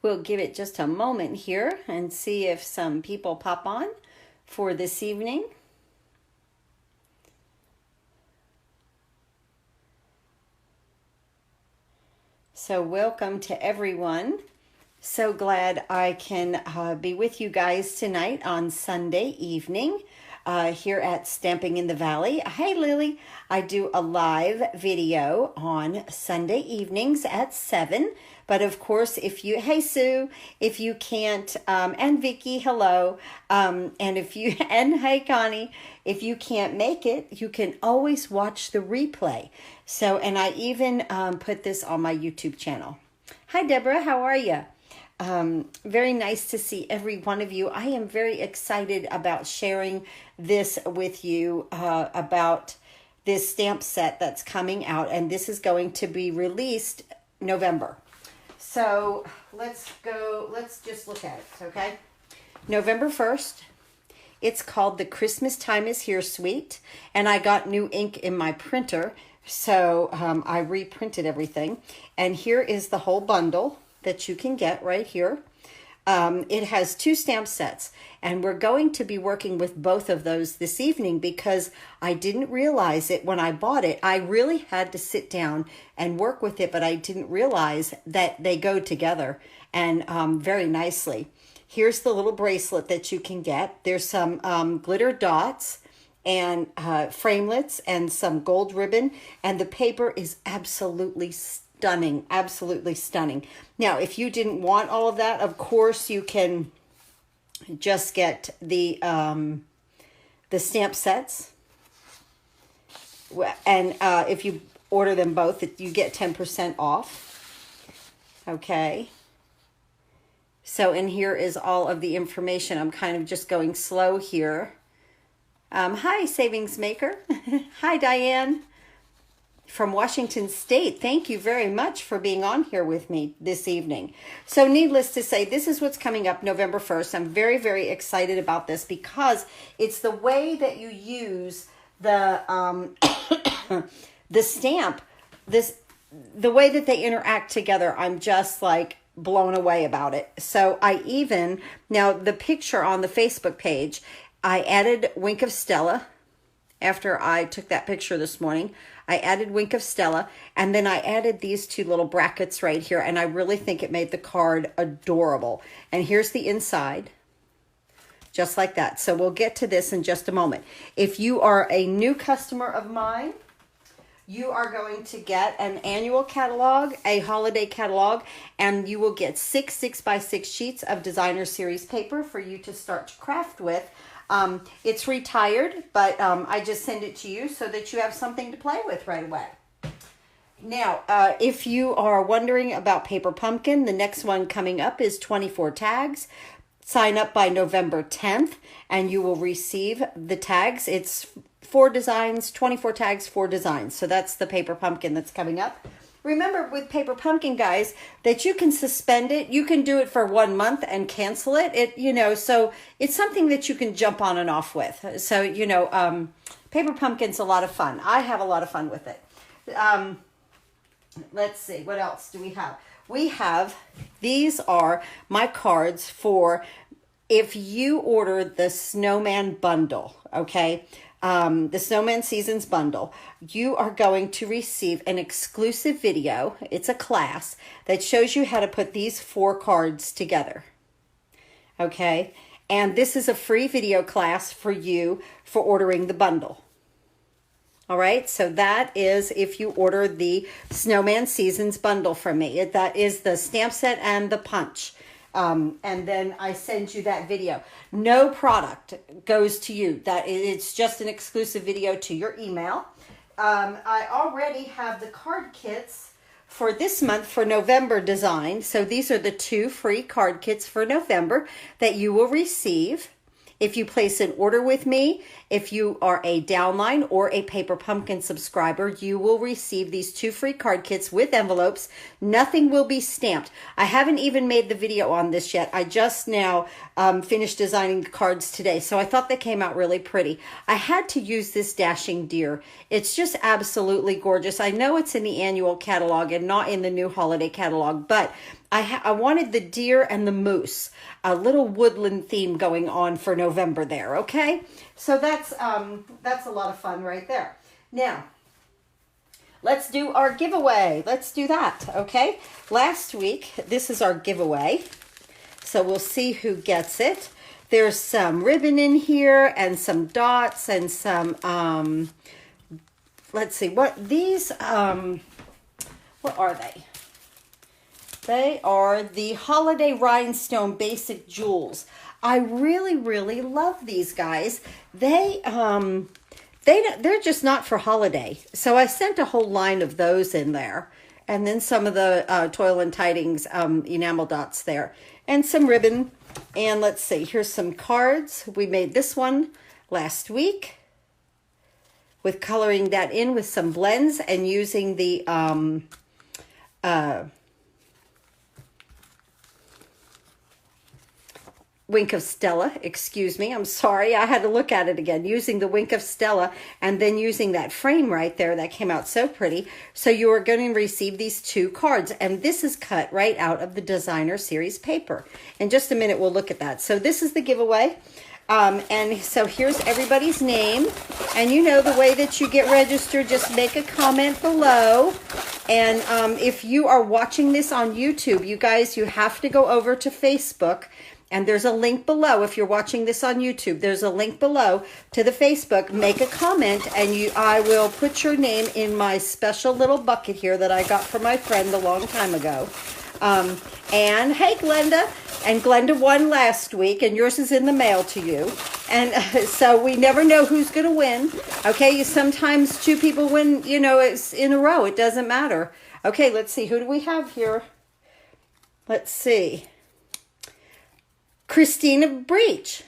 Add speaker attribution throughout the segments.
Speaker 1: We'll give it just a moment here and see if some people pop on for this evening. So welcome to everyone. So glad I can be with you guys tonight on Sunday evening here at Stamping in the Valley. Hey Lily, I do a live video on Sunday evenings at 7. But of course, if you, hey Sue, if you can't, and Vicky, hello, and and hey Connie, if you can't make it, you can always watch the replay. So, and I even put this on my YouTube channel. Hi Deborah, how are you? Very nice to see every one of you. I am very excited about sharing this with you about this stamp set that's coming out, and this is going to be released November. So let's just look at it, okay? November 1st, it's called the Christmastime Is Here Suite, and I got new ink in my printer, so I reprinted everything. And here is the whole bundle that you can get right here. It has 2 stamp sets, and we're going to be working with both of those this evening because I didn't realize it when I bought it. I really had to sit down and work with it, but I didn't realize that they go together and very nicely. Here's the little bracelet that you can get. There's some glitter dots and framelits and some gold ribbon, and the paper is absolutely stunning, absolutely stunning. Now, if you didn't want all of that, of course, you can just get the stamp sets. And if you order them both, you get 10% off. Okay. So, and here is all of the information. I'm kind of just going slow here. Hi, Savings Maker. Hi, Diane. From Washington State. Thank you very much for being on here with me this evening. So needless to say, this is what's coming up November 1st. I'm very, very excited about this because it's the way that you use the the stamp, the way that they interact together. I'm just like blown away about it. So I even, now the picture on the Facebook page, I added Wink of Stella. After I took that picture this morning, I added Wink of Stella, and then I added these 2 little brackets right here, and I really think it made the card adorable. And here's the inside, just like that. So we'll get to this in just a moment. If you are a new customer of mine, you are going to get an annual catalog, a holiday catalog, and you will get 6 6x6 sheets of designer series paper for you to start to craft with. It's retired, but I just send it to you so that you have something to play with right away. Now, if you are wondering about Paper Pumpkin, the next one coming up is 24 tags. Sign up by November 10th, and you will receive the tags. It's 4 designs, 24 tags, 4 designs. So that's the Paper Pumpkin that's coming up. Remember with Paper Pumpkin, guys, that you can suspend it. You can do it for 1 month and cancel it. So it's something that you can jump on and off with. So, Paper Pumpkin's a lot of fun. I have a lot of fun with it. Let's see, what else do we have? These are my cards for if you order the Snowman bundle, okay? The Snowman Seasons bundle, you are going to receive an exclusive video. It's a class that shows you how to put these 4 cards together. Okay. And this is a free video class for you for ordering the bundle. All right. So that is if you order the Snowman Seasons bundle from me. That is the stamp set and the punch. And then I send you that video. No product goes to you. It's just an exclusive video to your email. I already have the card kits for this month for November designed. So these are the 2 free card kits for November that you will receive if you place an order with me. If you are a downline or a Paper Pumpkin subscriber, you will receive these 2 free card kits with envelopes. Nothing will be stamped. I haven't even made the video on this yet. I just now finished designing the cards today, so I thought they came out really pretty. I had to use this Dashing Deer. It's just absolutely gorgeous. I know it's in the annual catalog and not in the new holiday catalog, but I wanted the deer and the moose, a little woodland theme going on for November there, okay? So that's a lot of fun right there. Now, let's do our giveaway. Let's do that, okay? Last week, this is our giveaway. So we'll see who gets it. There's some ribbon in here and some dots and some, let's see, what these, what are they? They are the Holiday Rhinestone Basic Jewels. I really, really love these guys. They're just not for holiday. So I sent a whole line of those in there. And then some of the Toil and Tidings enamel dots there. And some ribbon. And let's see, here's some cards. We made this one last week with coloring that in with some blends and using the Wink of Stella, excuse me, I'm sorry, I had to look at it again, using the Wink of Stella and then using that frame right there that came out so pretty. So you are going to receive these 2 cards, and this is cut right out of the Designer Series paper. In just a minute, we'll look at that. So this is the giveaway, and so here's everybody's name, and you know the way that you get registered, just make a comment below. And if you are watching this on YouTube, you guys, you have to go over to Facebook. And there's a link below. If you're watching this on YouTube, there's a link below to the Facebook. Make a comment, and I will put your name in my special little bucket here that I got from my friend a long time ago. And hey, Glenda. And Glenda won last week, and yours is in the mail to you. And so we never know who's going to win. Okay, sometimes 2 people win, you know, it's in a row. It doesn't matter. Okay, let's see. Who do we have here? Let's see. Christina Breach,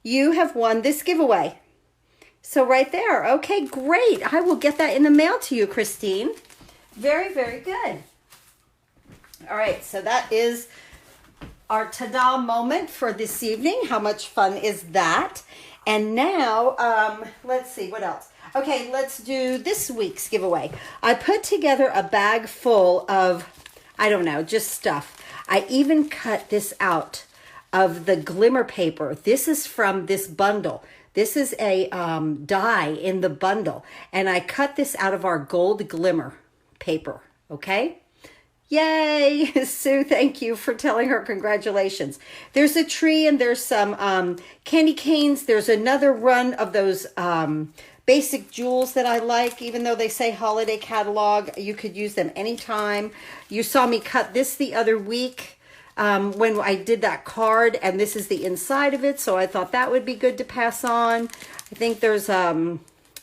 Speaker 1: you have won this giveaway. So right there. Okay, great. I will get that in the mail to you, Christine. Very, very good. All right, so that is our ta-da moment for this evening. How much fun is that? And now, let's see, what else? Okay, let's do this week's giveaway. I put together a bag full of, I don't know, just stuff. I even cut this out of the glimmer paper. This is from this bundle. This is a die in the bundle. And I cut this out of our gold glimmer paper. Okay? Yay! Sue, thank you for telling her congratulations. There's a tree and there's some candy canes. There's another run of those basic jewels that I like, even though they say holiday catalog. You could use them anytime. You saw me cut this the other week. When I did that card, and this is the inside of it, so I thought that would be good to pass on. I think there's a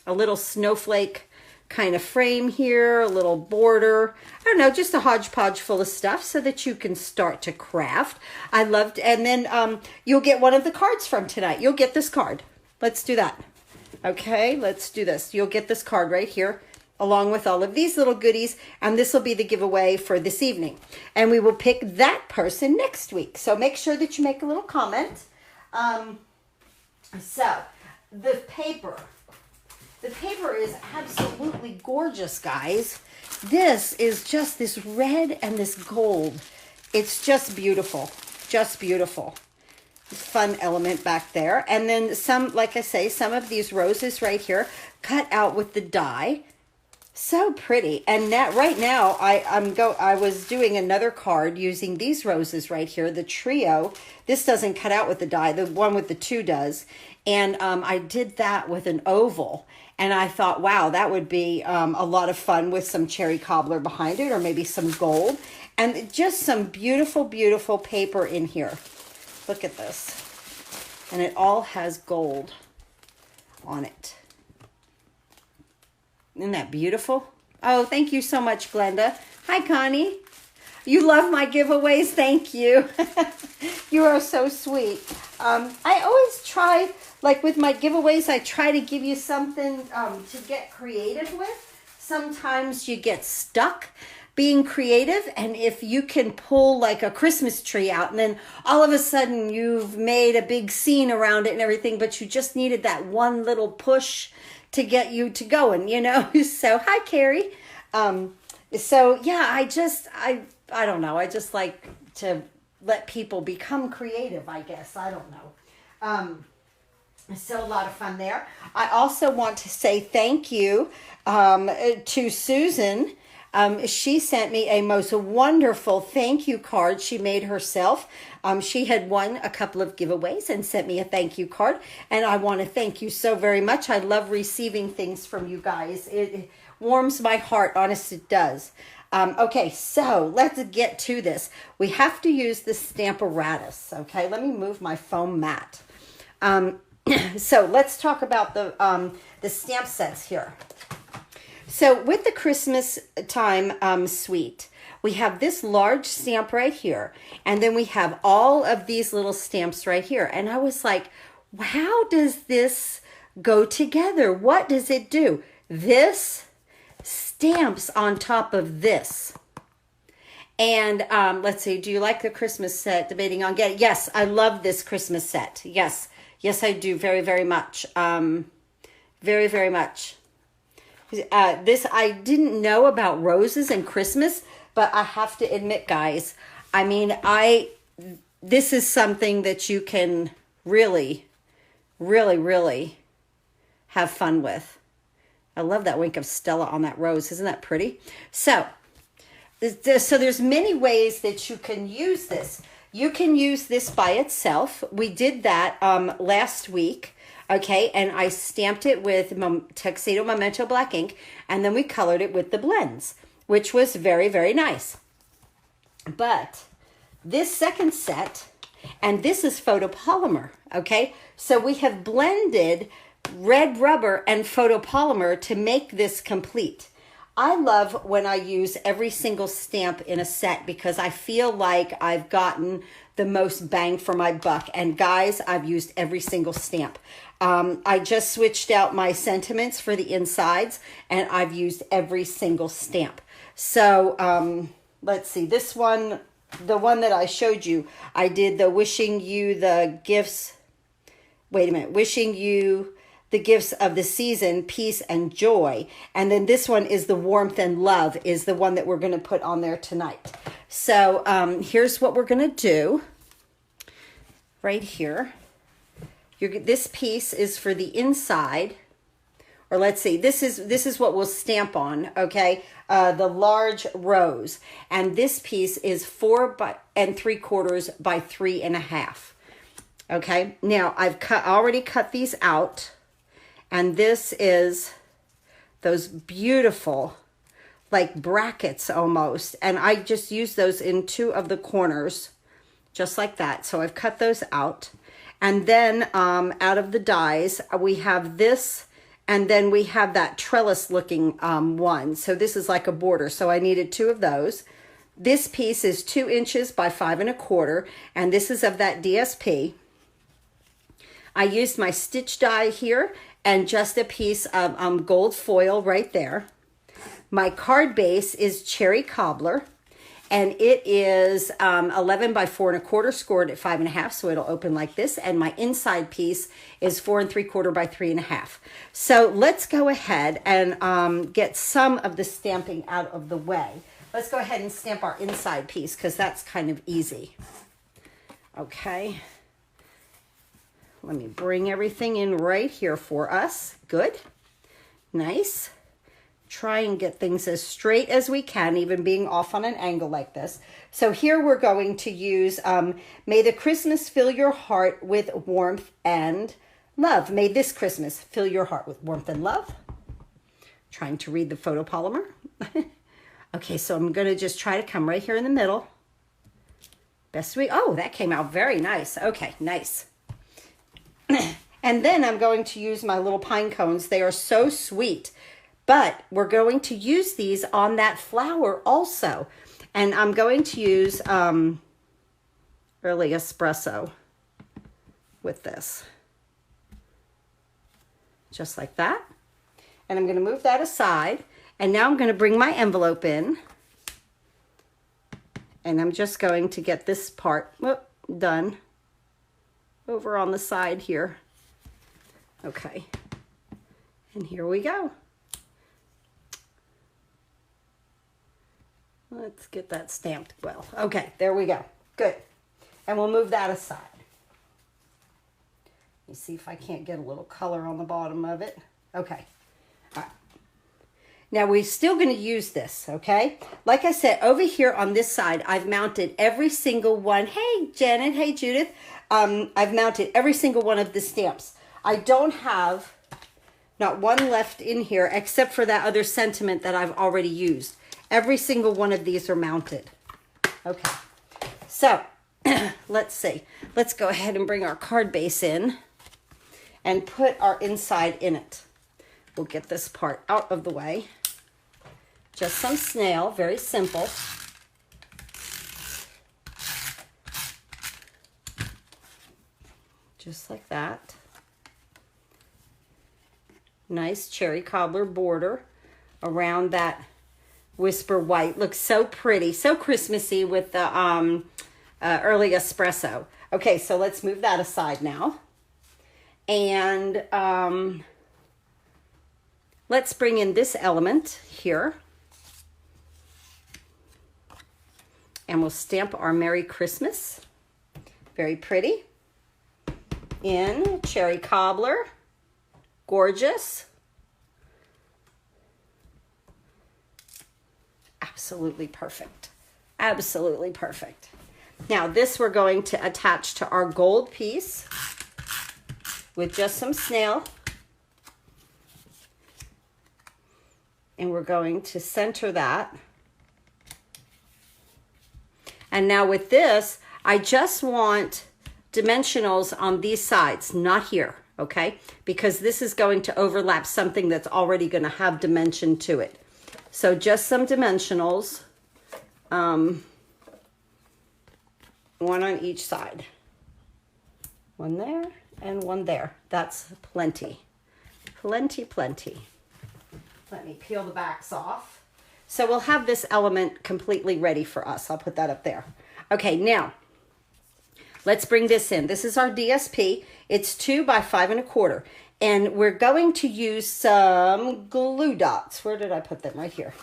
Speaker 1: little snowflake kind of frame here, a little border. I don't know, just a hodgepodge full of stuff so that you can start to craft. I loved, and then you'll get one of the cards from tonight. You'll get this card. Let's do that. Okay, let's do this. You'll get this card right here, along with all of these little goodies, and this will be the giveaway for this evening. And we will pick that person next week. So make sure that you make a little comment. So, the paper. The paper is absolutely gorgeous, guys. This is just this red and this gold. It's just beautiful. Just beautiful. Fun element back there. And then some, like I say, some of these roses right here cut out with the die. So pretty. And now, right now, I was doing another card using these roses right here, the trio. This doesn't cut out with the die. The one with the 2 does. And I did that with an oval. And I thought, wow, that would be a lot of fun with some cherry cobbler behind it, or maybe some gold. And just some beautiful, beautiful paper in here. Look at this. And it all has gold on it. Isn't that beautiful? Oh, thank you so much, Glenda. Hi, Connie. You love my giveaways. Thank you. You are so sweet. I always try, like with my giveaways, I try to give you something to get creative with. Sometimes you get stuck being creative, and if you can pull like a Christmas tree out, and then all of a sudden you've made a big scene around it and everything, but you just needed that one little push to get you to going, you know. So hi, Carrie. So yeah, I don't know. I just like to let people become creative, I guess. I don't know. So a lot of fun there. I also want to say thank you to Susan. She sent me a most wonderful thank you card she made herself. She had won a couple of giveaways and sent me a thank you card. And I want to thank you so very much. I love receiving things from you guys. It warms my heart. Honest, it does. Okay, so let's get to this. We have to use the Stamparatus. Okay, let me move my foam mat. So let's talk about the stamp sets here. So with the Christmastime suite, we have this large stamp right here, and then we have all of these little stamps right here. And I was like, how does this go together? What does it do? This stamps on top of this. And let's see, do you like the Christmas set? Debating on getting. Yes, I love this Christmas set. Yes, yes, I do very, very much. Very, very much. This, I didn't know about roses and Christmas, but I have to admit, guys, I mean, this is something that you can really, really, really have fun with. I love that wink of Stella on that rose. Isn't that pretty? So there's many ways that you can use this. You can use this by itself. We did that last week. Okay, and I stamped it with Tuxedo Memento Black ink, and then we colored it with the blends, which was very, very nice. But this second set, and this is photopolymer, okay? So we have blended red rubber and photopolymer to make this complete. I love when I use every single stamp in a set because I feel like I've gotten the most bang for my buck. And guys, I've used every single stamp. I just switched out my sentiments for the insides, and I've used every single stamp. So let's see, this one, the one that I showed you, I did the wishing you the gifts, wait a minute, wishing you the gifts of the season, peace and joy. And then this one is the warmth and love is the one that we're going to put on there tonight. So here's what we're going to do right here. This piece is for the inside, or let's see, this is what we'll stamp on, okay? The large rose, and this piece is 4 3/4 by 3.5. Okay, now I've already cut these out, and this is those beautiful, like brackets almost, and I just use those in 2 of the corners, just like that. So I've cut those out. And then out of the dies, we have this, and then we have that trellis looking one. So this is like a border. So I needed 2 of those. This piece is 2 inches by 5 1/4, and this is of that DSP. I used my stitch die here and just a piece of gold foil right there. My card base is cherry cobbler. And it is 11 by 4 1/4 scored at 5 1/2, so it'll open like this. And my inside piece is 4 3/4 by 3 1/2. So let's go ahead and get some of the stamping out of the way. Let's go ahead and stamp our inside piece because that's kind of easy. Okay. Let me bring everything in right here for us. Good. Nice. Try and get things as straight as we can, even being off on an angle like this. So here we're going to use, may the Christmas fill your heart with warmth and love. May this Christmas fill your heart with warmth and love. Trying to read the photopolymer. Okay, so I'm going to just try to come right here in the middle. Best we, oh, that came out very nice. Okay, nice. And then I'm going to use my little pine cones. They are so sweet. But we're going to use these on that flower also. And I'm going to use early espresso with this. Just like that. And I'm going to move that aside. And now I'm going to bring my envelope in. And I'm just going to get this part done over on the side here. Okay. And here we go. Let's get that stamped well. Okay, there we go. Good. And we'll move that aside. Let me see if I can't get a little color on the bottom of it. Okay. All right. Now we're still going to use this, okay? Like I said, over here on this side, I've mounted every single one. Hey, Janet. Hey, Judith. I've mounted every single one of the stamps. I don't have not one left in here except for that other sentiment that I've already used. Every single one of these are mounted. Okay, so let's see. Let's go ahead and bring our card base in and put our inside in it. We'll get this part out of the way. Just some snail, very simple. Just like that. Nice cherry cobbler border around that whisper white. Looks so pretty, so Christmassy with the early espresso. Okay, so let's move that aside now. And let's bring in this element here. And we'll stamp our Merry Christmas. Very pretty. In cherry cobbler. Gorgeous. Absolutely perfect. Absolutely perfect. Now this we're going to attach to our gold piece with just some snail. And we're going to center that. And now with this, I just want dimensionals on these sides, not here, okay? Because this is going to overlap something that's already going to have dimension to it. So just some dimensionals, one on each side. One there and one there. That's plenty. Plenty, plenty. Let me peel the backs off. So we'll have this element completely ready for us. I'll put that up there. Okay, now let's bring this in. This is our DSP. It's 2 by 5 1/4. And we're going to use some glue dots. Where did I put them? Right here.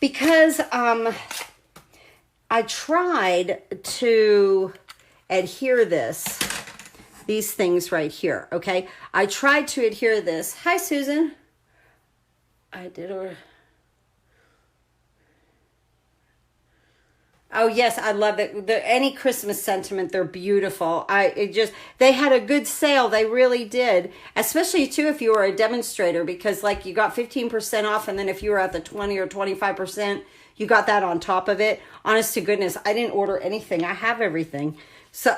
Speaker 1: Because I tried to adhere these things right here, okay? I tried to adhere this. Hi, Susan. I did Oh yes, I love it. Any Christmas sentiment, they're beautiful. They had a good sale. They really did. Especially too if you were a demonstrator, because like you got 15% off, and then if you were at the 20 or 25%, you got that on top of it. Honest to goodness, I didn't order anything. I have everything. So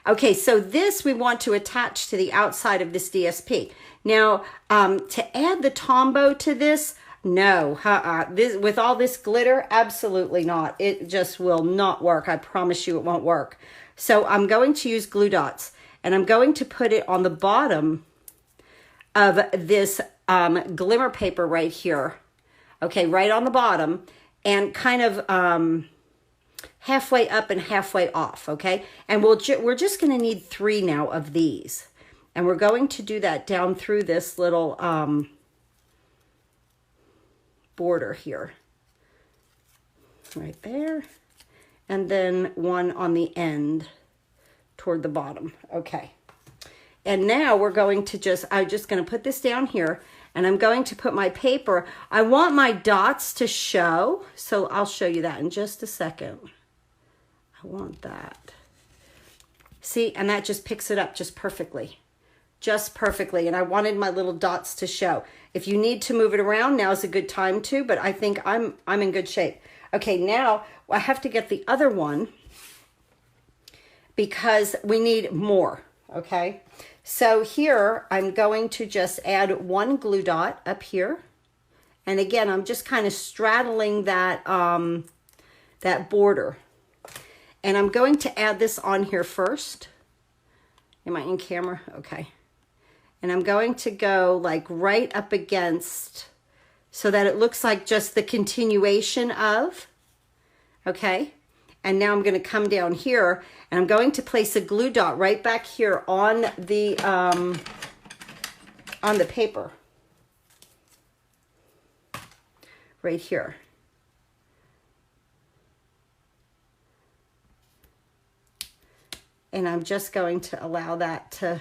Speaker 1: okay, so this we want to attach to the outside of this DSP. Now, to add the Tombow to this, no, this with all this glitter, absolutely not. It just will not work. I promise you it won't work. So I'm going to use glue dots, and I'm going to put it on the bottom of this glimmer paper right here. Okay, right on the bottom, and kind of halfway up and halfway off, okay? And we're just going to need 3 now of these. And we're going to do that down through this little border here. Right there. And then one on the end toward the bottom. Okay. And now we're going to I'm just going to put this down here, and I'm going to put my paper. I want my dots to show, so I'll show you that in just a second. I want that. See, and that just picks it up just perfectly. Just perfectly. And I wanted my little dots to show. If you need to move it around, now's a good time to, but I think I'm in good shape. Okay, now I have to get the other one because we need more, okay? So here I'm going to just add 1 glue dot up here. And again, I'm just kind of straddling that, that border. And I'm going to add this on here first. Am I in camera? Okay. And I'm going to go like right up against so that it looks like just the continuation of, okay? And now I'm going to come down here, and I'm going to place a glue dot right back here on the paper. right here. And I'm just going to allow that to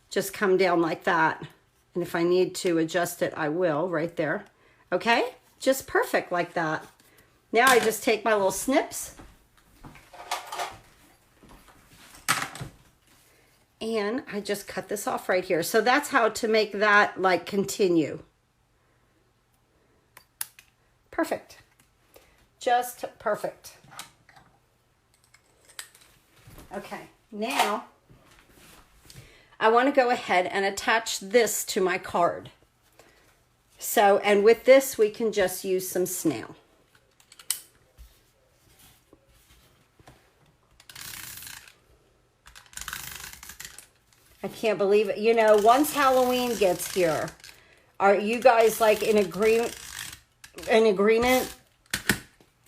Speaker 1: just come down like that. And if I need to adjust it, I will right there. Okay, just perfect like that. Now I just take my little snips and I just cut this off right here. So that's how to make that like continue. Perfect. Just perfect. Okay, now I want to go ahead and attach this to my card. So, and with this, we can just use some snail. I can't believe it. You know, once Halloween gets here, are you guys like in agreement?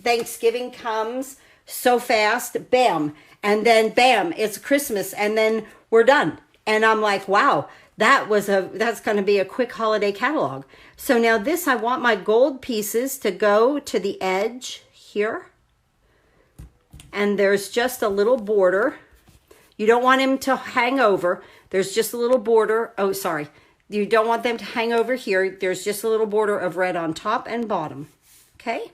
Speaker 1: Thanksgiving comes so fast, bam, and then bam, it's Christmas, and then we're done. And I'm like, wow, that's going to be a quick holiday catalog. So now this, I want my gold pieces to go to the edge here. And there's just a little border. You don't want him to hang over. There's just a little border. Oh, sorry. You don't want them to hang over here. There's just a little border of red on top and bottom. Okay?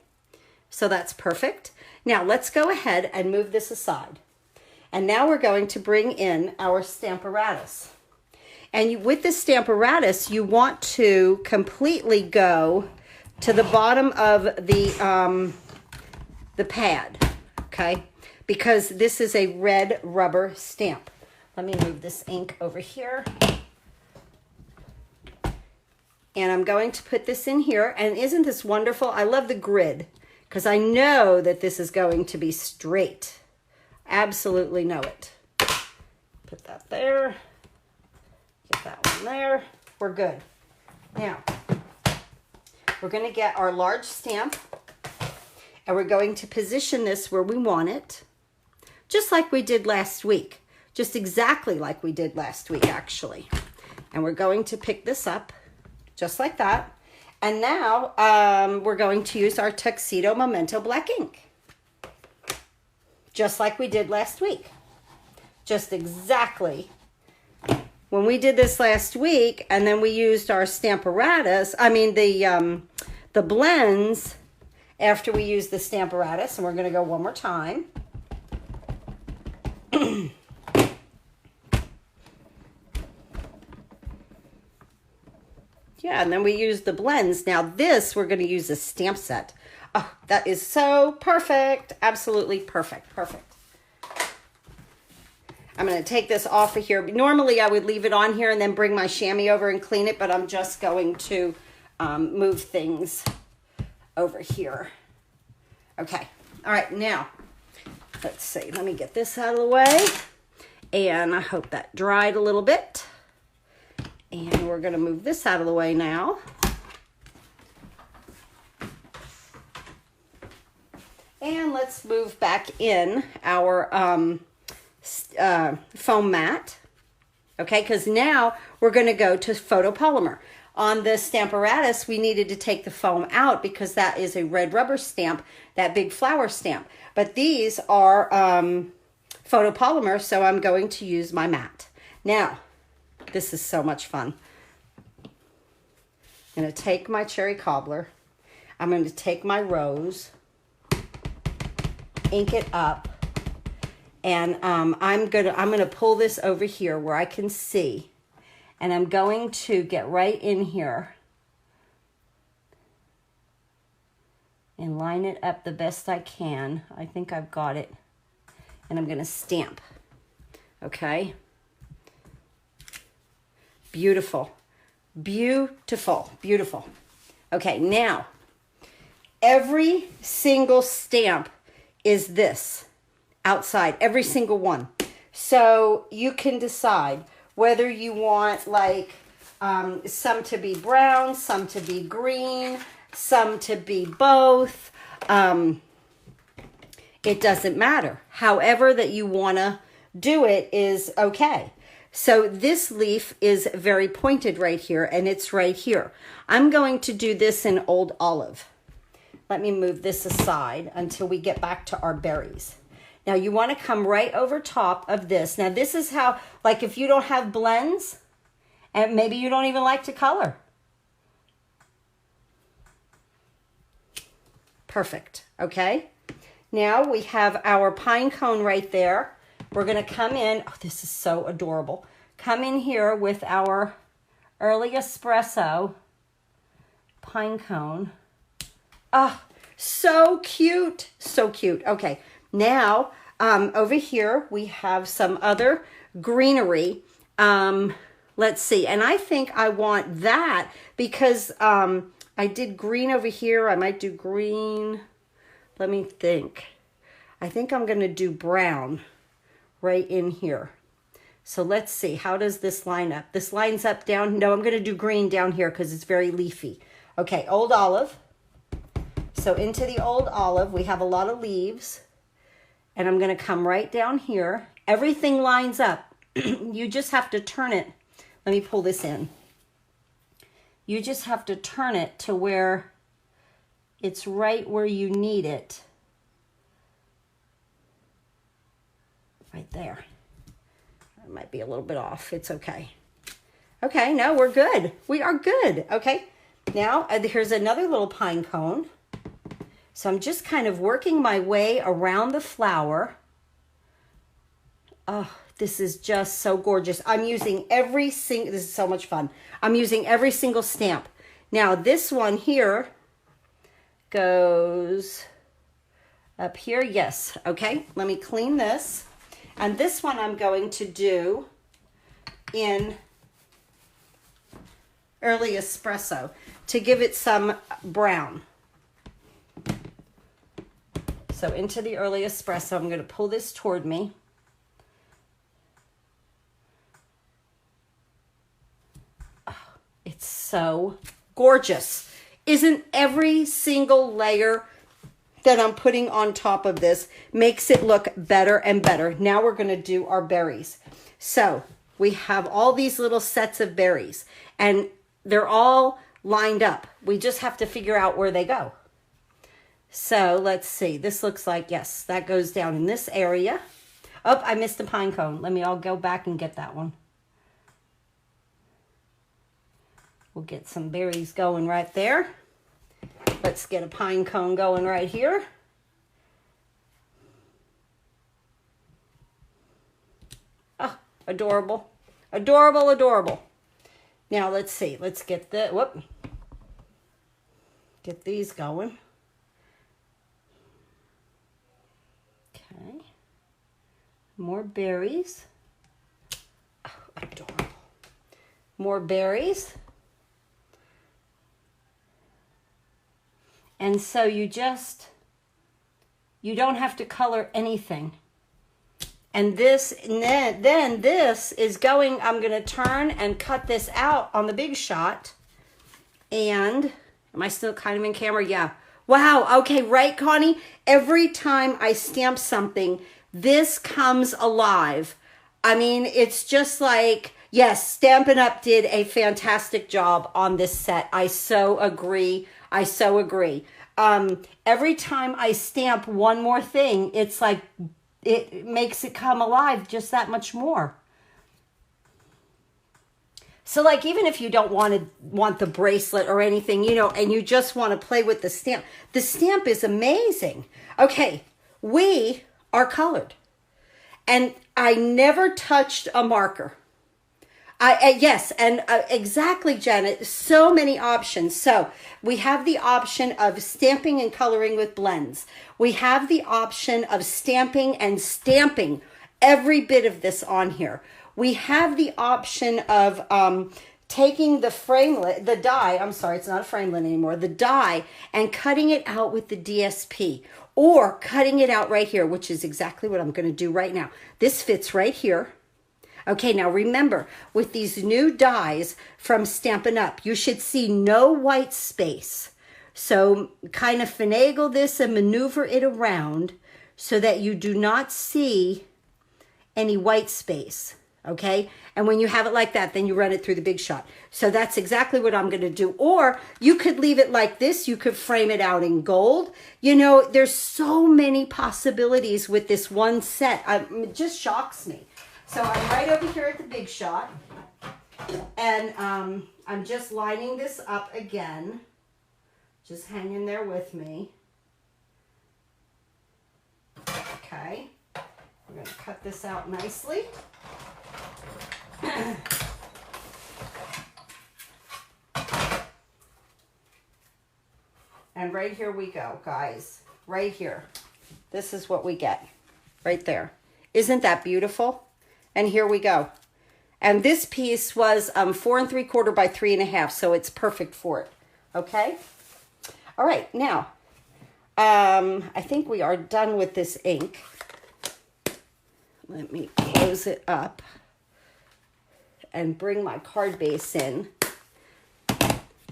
Speaker 1: So that's perfect. Now let's go ahead and move this aside. And now we're going to bring in our Stamparatus. And with the Stamparatus, you want to completely go to the bottom of the pad, okay? Because this is a red rubber stamp. Let me move this ink over here. And I'm going to put this in here. And isn't this wonderful? I love the grid because I know that this is going to be straight. Absolutely know it. Put that there. Get that one there. We're good. Now, we're going to get our large stamp and we're going to position this where we want it, just like we did last week. Just exactly like we did last week, actually. And we're going to pick this up just like that. And now we're going to use our Tuxedo Memento Black ink. Just like we did last week. Just exactly. When we did this last week, and then we used our Stamparatus, I mean the blends after we used the Stamparatus, and we're going to go one more time. Yeah, and then we used the blends. Now this, we're going to use a stamp set. Oh, that is so perfect. Absolutely perfect. Perfect. I'm going to take this off of here. Normally, I would leave it on here and then bring my chamois over and clean it, but I'm just going to move things over here. Okay. All right. Now, let's see. Let me get this out of the way. And I hope that dried a little bit. And we're going to move this out of the way now. And let's move back in our foam mat. Okay, because now we're going to go to photopolymer. On the Stamparatus, we needed to take the foam out because that is a red rubber stamp, that big flower stamp. But these are photopolymer, so I'm going to use my mat. Now, this is so much fun. I'm going to take my cherry cobbler. I'm going to take my rose, ink it up, and I'm gonna pull this over here where I can see, and I'm going to get right in here and line it up the best I can. I think I've got it, and I'm gonna stamp. Okay. Beautiful, beautiful, beautiful. Okay, now every single stamp is this outside, every single one. So you can decide whether you want like some to be brown, some to be green, some to be both. It doesn't matter. However that you want to do it is okay. So this leaf is very pointed right here, and it's right here. I'm going to do this in Old Olive. Let me move this aside until we get back to our berries. Now you want to come right over top of this. Now this is how, like if you don't have blends, and maybe you don't even like to color. Perfect, okay? Now we have our pine cone right there. We're gonna come in, oh, this is so adorable. Come in here with our early espresso pine cone. Oh, so cute, so cute. Okay, now over here we have some other greenery. Let's see, and I think I want that because I did green over here. I might do green. Let me think. I think I'm gonna do brown right in here. So let's see, how does this line up? This lines up down, no, I'm gonna do green down here because it's very leafy. Okay, Old Olive. So into the Old Olive, we have a lot of leaves, and I'm gonna come right down here. Everything lines up. You just have to turn it. Let me pull this in. You just have to turn it to where it's right where you need it. Right there. It might be a little bit off. It's okay. Okay, no, we're good. We are good. Okay, now here's another little pine cone. So I'm just kind of working my way around the flower. Oh, this is just so gorgeous. I'm using every single, this is so much fun. I'm using every single stamp. Now this one here goes up here. Yes, okay, let me clean this. And this one I'm going to do in early espresso to give it some brown. So into the early espresso, I'm going to pull this toward me. Oh, it's so gorgeous. Isn't every single layer that I'm putting on top of this makes it look better and better? Now we're going to do our berries. So we have all these little sets of berries, and they're all lined up. We just have to figure out where they go. So let's see. This looks like, yes, that goes down in this area. Oh, I missed a pine cone. I'll go back and get that one. We'll get some berries going right there. Let's get a pine cone going right here. Oh, adorable. Adorable, adorable. Now let's see. Let's get get these going. Okay. More berries. Oh, adorable. More berries. And so you don't have to color anything. And this, then this is going, I'm going to turn and cut this out on the Big Shot. And, am I still kind of in camera? Yeah. Wow. Okay. Right, Connie? Every time I stamp something, this comes alive. I mean, it's just like, yes, Stampin' Up! Did a fantastic job on this set. I so agree. I so agree. Every time I stamp one more thing, it's like, it makes it come alive just that much more. So like, even if you don't want the bracelet or anything, you know, and you just want to play with the stamp is amazing. Okay, we are colored. And I never touched a marker. Yes, and exactly, Janet, so many options. So we have the option of stamping and coloring with blends. We have the option of stamping and stamping every bit of this on here. We have the option of taking the framelit, the die, I'm sorry, it's not a framelit anymore, the die, and cutting it out with the DSP, or cutting it out right here, which is exactly what I'm going to do right now. This fits right here. Okay, now remember, with these new dies from Stampin' Up, you should see no white space. So kind of finagle this and maneuver it around so that you do not see any white space. okay? And when you have it like that, then you run it through the Big Shot. So that's exactly what I'm going to do. Or you could leave it like this. You could frame it out in gold. You know, there's so many possibilities with this one set. It just shocks me. So I'm right over here at the Big Shot. And I'm just lining this up again. Just hang in there with me. Okay. We're going to cut this out nicely. And right here we go, guys. Right here. This is what we get. Right there. Isn't that beautiful? And here we go. And this piece was 4 3/4 by 3 1/2, so it's perfect for it. Okay? All right, now, I think we are done with this ink. Let me close it up and bring my card base in.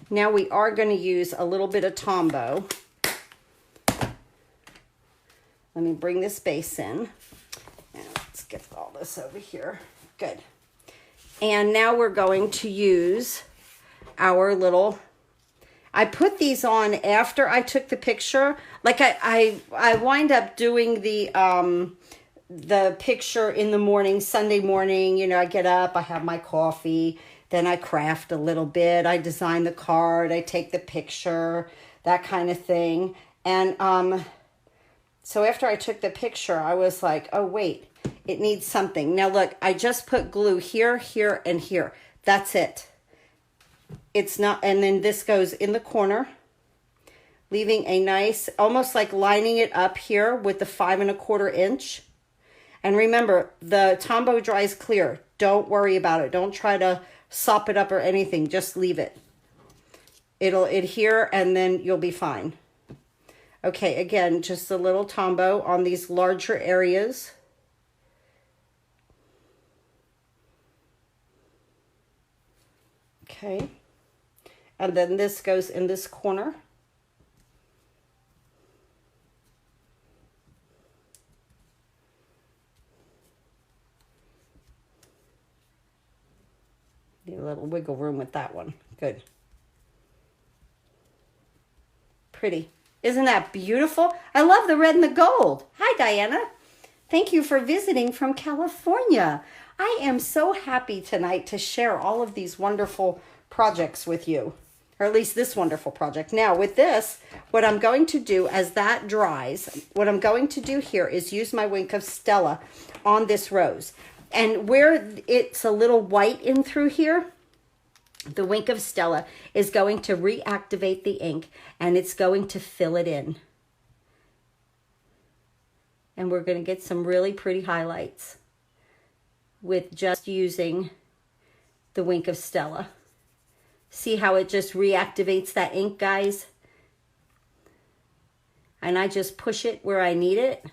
Speaker 1: Now we are going to use a little bit of Tombow. Let me bring this base in. And let's get all this over here. Good. And now we're going to use our little... I put these on after I took the picture. Like I wind up doing the picture in the morning, Sunday morning. You know, I get up, I have my coffee, then I craft a little bit. I design the card, I take the picture, that kind of thing. And so after I took the picture, I was like, oh, wait, it needs something. Now, look, I just put glue here, here, and here. That's it. It's not, and then this goes in the corner, leaving a nice, almost like lining it up here with the 5 1/4 inch. And remember, the Tombow dries clear. Don't worry about it. Don't try to sop it up or anything. Just leave it. It'll adhere and then you'll be fine. Okay, again, just a little Tombow on these larger areas. Okay. And then this goes in this corner. Need a little wiggle room with that one. Good. Pretty. Isn't that beautiful? I love the red and the gold. Hi, Diana. Thank you for visiting from California. I am so happy tonight to share all of these wonderful projects with you. Or at least this wonderful project. Now with this, what I'm going to do as that dries, what I'm going to do here is use my Wink of Stella on this rose. And where it's a little white in through here, the Wink of Stella is going to reactivate the ink and it's going to fill it in. And we're going to get some really pretty highlights with just using the Wink of Stella. See how it just reactivates that ink, guys? And I just push it where I need it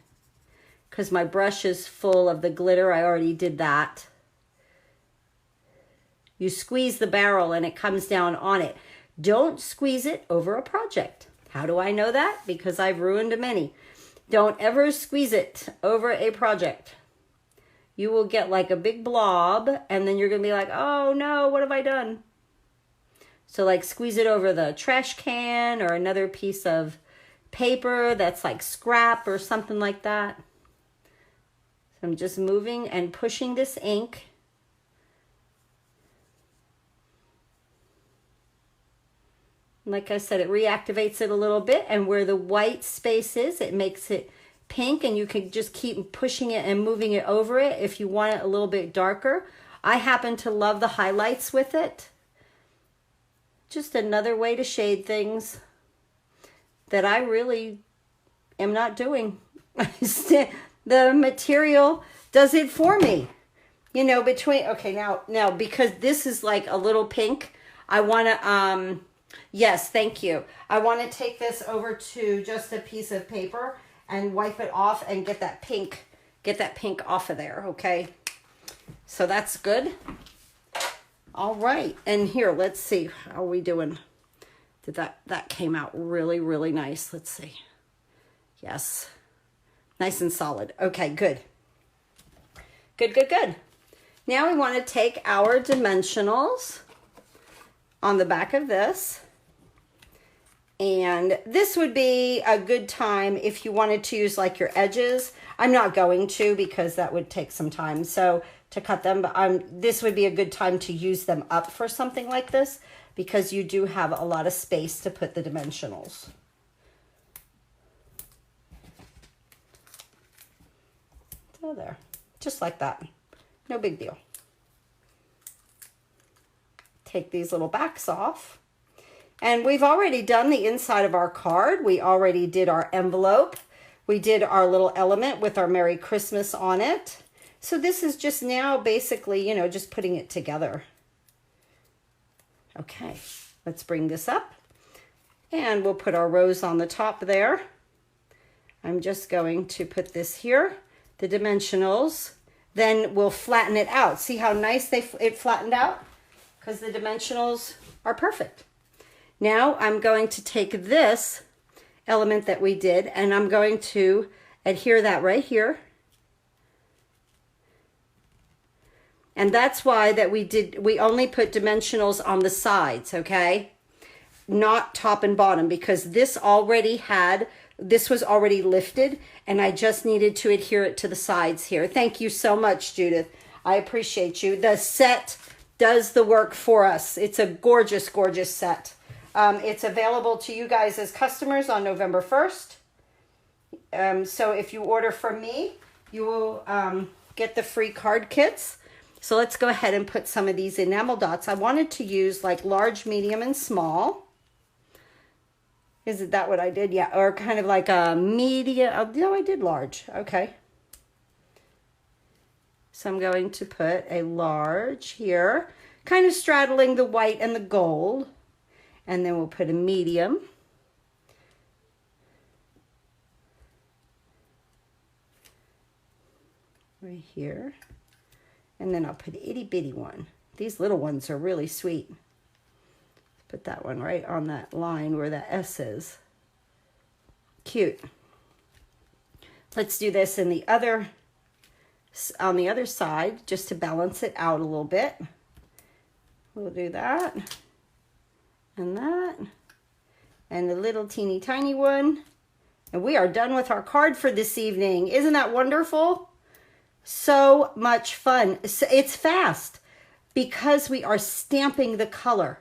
Speaker 1: because my brush is full of the glitter. I already did that. You squeeze the barrel and it comes down on it. Don't squeeze it over a project. How do I know that? Because I've ruined many. Don't ever squeeze it over a project. You will get like a big blob and then you're going to be like, oh no, what have I done? So like squeeze it over the trash can or another piece of paper that's like scrap or something like that. So I'm just moving and pushing this ink. Like I said, it reactivates it a little bit, and where the white space is, it makes it pink, and you can just keep pushing it and moving it over it if you want it a little bit darker. I happen to love the highlights with it. Just another way to shade things that I really am not doing. The material does it for me. You know, between, okay, now because this is like a little pink, I want to, yes, thank you. I want to take this over to just a piece of paper and wipe it off and get that pink off of there, okay? So that's good. All right, and here, let's see, how are we doing? That came out really, really nice. Let's see. Yes, nice and solid. Okay, good. Good. Now we want to take our dimensionals on the back of this. And this would be a good time if you wanted to use like your edges. I'm not going to because that would take some time to cut them, but this would be a good time to use them up for something like this because you do have a lot of space to put the dimensionals. So there, just like that. No big deal. Take these little backs off. And we've already done the inside of our card. We already did our envelope. We did our little element with our Merry Christmas on it. So this is just now basically, you know, just putting it together. Okay, let's bring this up. And we'll put our rose on the top there. I'm just going to put this here, the dimensionals. Then we'll flatten it out. See how nice it flattened out? Because the dimensionals are perfect. Now I'm going to take this element that we did and I'm going to adhere that right here. And that's why that we only put dimensionals on the sides, okay? Not top and bottom, because this was already lifted and I just needed to adhere it to the sides here. Thank you so much, Judith. I appreciate you. The set does the work for us. It's a gorgeous, gorgeous set. It's available to you guys as customers on November 1st. So if you order from me, you will get the free card kits. So let's go ahead and put some of these enamel dots. I wanted to use like large, medium, and small. Is that what I did? Yeah, or kind of like a medium. No, I did large. Okay. So I'm going to put a large here, kind of straddling the white and the gold. And then we'll put a medium. Right here. And then I'll put an itty bitty one. These little ones are really sweet. Put that one right on that line where that S is. Cute. Let's do this on the other side just to balance it out a little bit. We'll do that. And that, and the little teeny tiny one. And we are done with our card for this evening. Isn't that wonderful? So much fun. It's fast because we are stamping the color.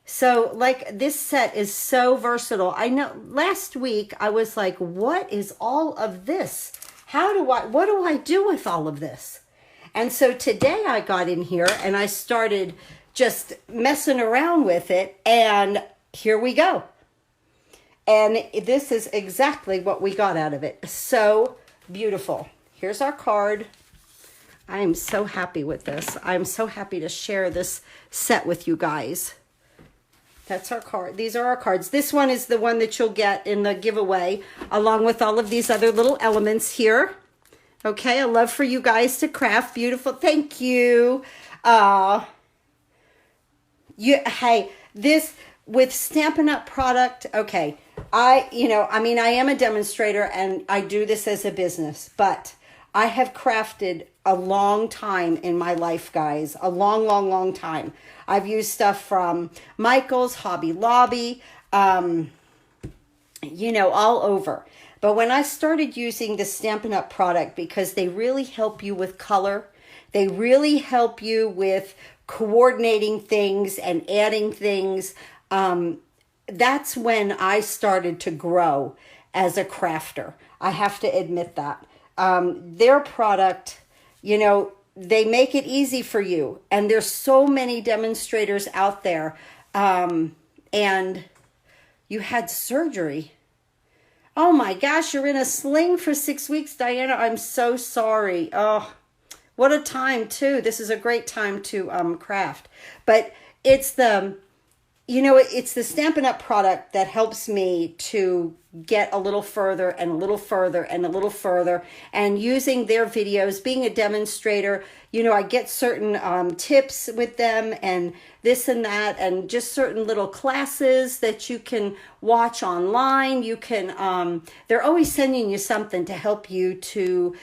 Speaker 1: So like this set is so versatile. I know last week I was like, what is all of this? What do I do with all of this? And so today I got in here and I started just messing around with it, and here we go. And this is exactly what we got out of it. So beautiful. Here's our card. I am so happy with this. I'm so happy to share this set with you guys. That's our card. These are our cards. This one is the one that you'll get in the giveaway, along with all of these other little elements here. Okay, I love for you guys to craft. Beautiful. Thank you. Hey, this with Stampin' Up product, okay, I am a demonstrator and I do this as a business, but I have crafted a long time in my life, guys, a long, long, long time. I've used stuff from Michael's, Hobby Lobby, all over. But when I started using the Stampin' Up product, because they really help you with color, they really help you with coordinating things and adding things. That's when I started to grow as a crafter. I have to admit that. Their product, they make it easy for you. And there's so many demonstrators out there. And you had surgery. Oh my gosh, you're in a sling for 6 weeks, Diana. I'm so sorry. Oh, what a time too. This is a great time to craft. But it's the Stampin' Up product that helps me to get a little further and a little further and a little further. And using their videos, being a demonstrator, I get certain tips with them and this and that, and just certain little classes that you can watch online. You can, they're always sending you something to help you to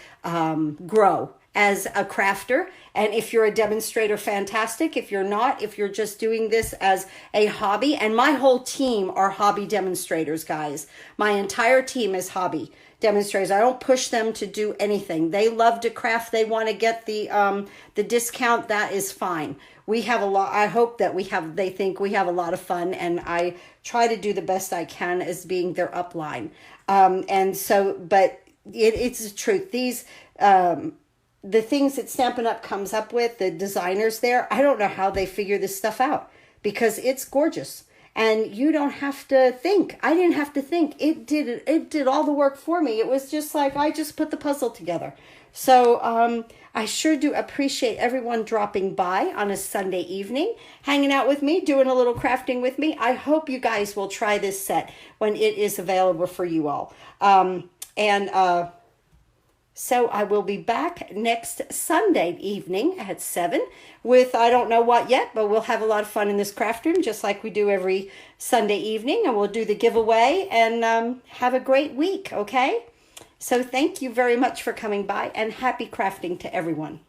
Speaker 1: grow as a crafter And if you're a demonstrator, fantastic. If you're not, if you're just doing this as a hobby, and my whole team are hobby demonstrators, guys. My entire team is hobby demonstrators. I don't push them to do anything. They love to craft. They want to get the discount. That is fine. We have a lot. I hope that they think we have a lot of fun, and I try to do the best I can as being their upline. And so, but it's the truth. These, the things that Stampin' Up comes up with, the designers there, I don't know how they figure this stuff out, because it's gorgeous. And you don't have to think. I didn't have to think. It did all the work for me. It was just like I just put the puzzle together. So I sure do appreciate everyone dropping by on a Sunday evening, hanging out with me, doing a little crafting with me. I hope you guys will try this set when it is available for you all. So I will be back next Sunday evening at 7 with, I don't know what yet, but we'll have a lot of fun in this craft room, just like we do every Sunday evening. And we'll do the giveaway and have a great week, okay? So thank you very much for coming by, and happy crafting to everyone.